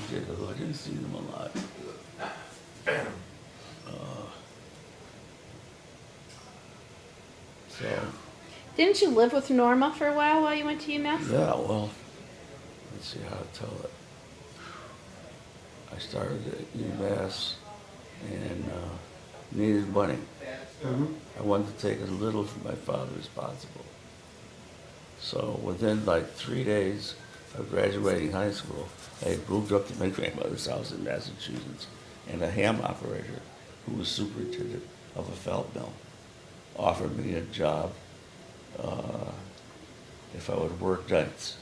did, although I didn't see them a lot. So, Didn't you live with Norma for a while you went to UMass? yeah, well, let's see how to tell it. I started at UMass and needed money. I wanted to take as little from my father as possible. So within like 3 days of graduating high school, I had moved up to my grandmother's house in Massachusetts, and a ham operator who was superintendent of a felt mill offered me a job if I would work nights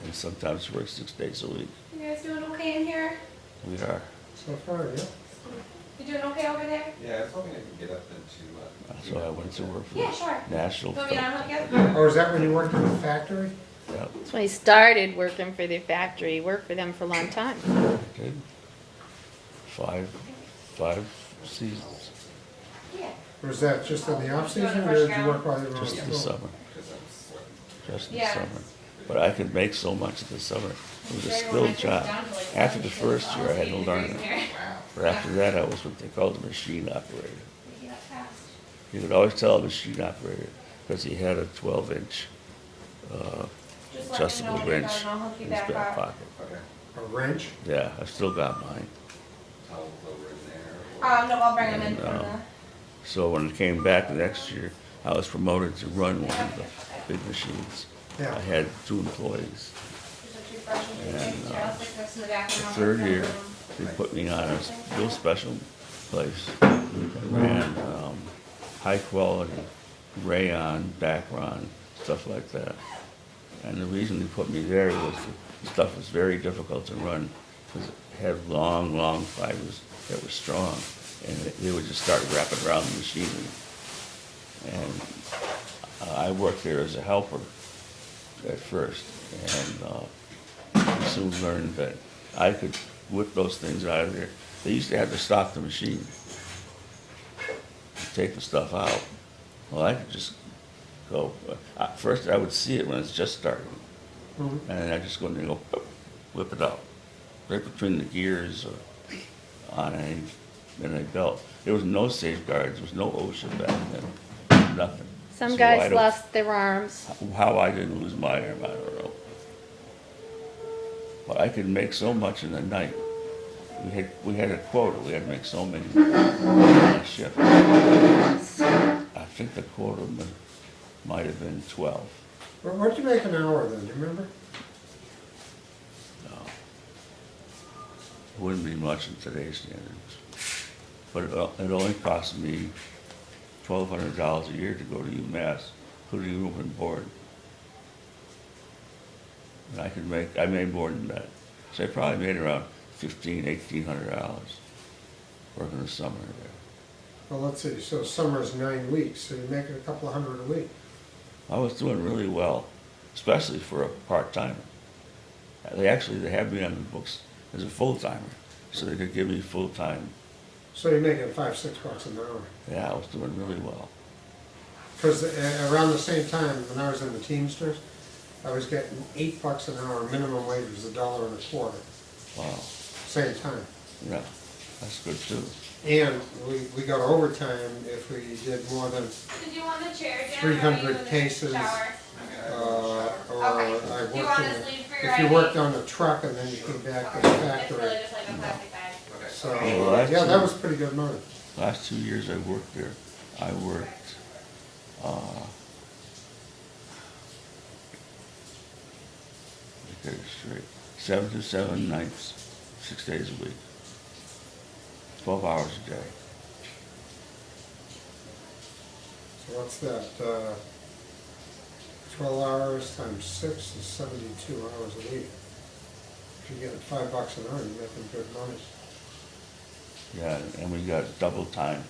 and sometimes work 6 days a week. You guys doing okay in here? We are. So far, yeah. You doing okay over there? Yeah, I was hoping I could get up into. So I went to work for Yeah, sure. National Want me to Felt. unhook you? Oh, is that when you worked in the factory? Yep, That's when he started working for the factory. He worked for them for a long time. I did. Five seasons, Yeah. Or is that just in the off-season, or did you work while you were in just in the school? summer, Because I'm sweating. just in the Yeah. summer. But I could make so much in the summer. It was a Sure, skilled when I took job. down to, like, After the 70 first year, I had to degrees learn in it. here. But after that, I was what they called a machine operator. Making that fast. You could always tell a machine operator because he had a 12-inch Just let me know adjustable when you're wrench done, I'll hook you in his back back up. pocket. Okay. A wrench? Yeah, I've still got mine. Towels over in there. No, I'll bring them in And, from the. So when it came back the next year, I was promoted to run one of the big machines. Yeah. I had 2 employees. There's a toothbrush and And, toothpaste. Here, I'll stick this in the back The room. third year, they put me on a real special place. I ran high quality rayon, backron, stuff like that. And the reason they put me there was the stuff was very difficult to run because it had long fibers that were strong. And they would just start wrapping around the machine. And I worked there as a helper at first. And I soon learned that I could whip those things out of there. They used to have to stop the machine, take the stuff out. Well, I could just go. First, I would see it when it's just starting, and then I just go in there and go, boop, whip it out, right between the gears or on a belt. There was no safeguards. There was no OSHA back then. Nothing. Some So I guys don't- lost their arms. How I didn't lose my arm, I don't know. But I could make so much in a night. We had a quota. We had to make so many a shift. I think the quota might have been 12. Well, what'd you make an hour then, do you remember? No. It wouldn't be much in today's standards. But it only cost me $1,200 a year to go to UMass, including room and board. And I made more than that. So I probably made around $1,800 working the summer there. Well, let's see, so summer's 9 weeks, so you're making a couple of hundred a week. I was doing really well, especially for a part-timer. They had me on the books as a full-timer, so they could give me full-time. So you're making $5-6 an hour. Yeah, I was doing really well. Because around the same time, when I was in the Teamsters, I was getting $8 an hour, minimum wage was $1.25. Wow, Same time. yeah, that's good too. And we got overtime if we did more than Did you want the chair, Jim? 300 cases. Shower? Or Okay. I Do you worked want in, us to leave for your if you ID? worked on the truck and then you came back to the It's factory. really just like a plastic bag. Okay. So, Well, that's yeah, that it. was pretty good money. Last 2 years I worked there, I worked, let me get it straight, 7 to 7 nights, 6 days a week, 12 hours a day. So what's that, 12 hours times 6 is 72 hours a week. If you're getting $5 an hour, you're making good money. Yeah, and we got double time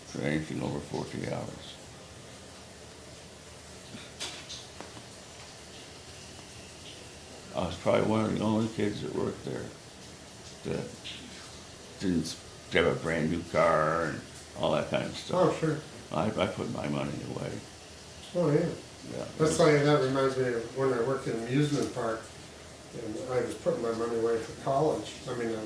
for anything over 40 hours. I was probably one of the only kids that worked there that didn't have a brand new car and all that kind of Oh, stuff. sure. I put my money away. Oh, yeah. Yeah. That's like, that reminds me of when I worked in an amusement park. And I was putting my money away for college. I mean, I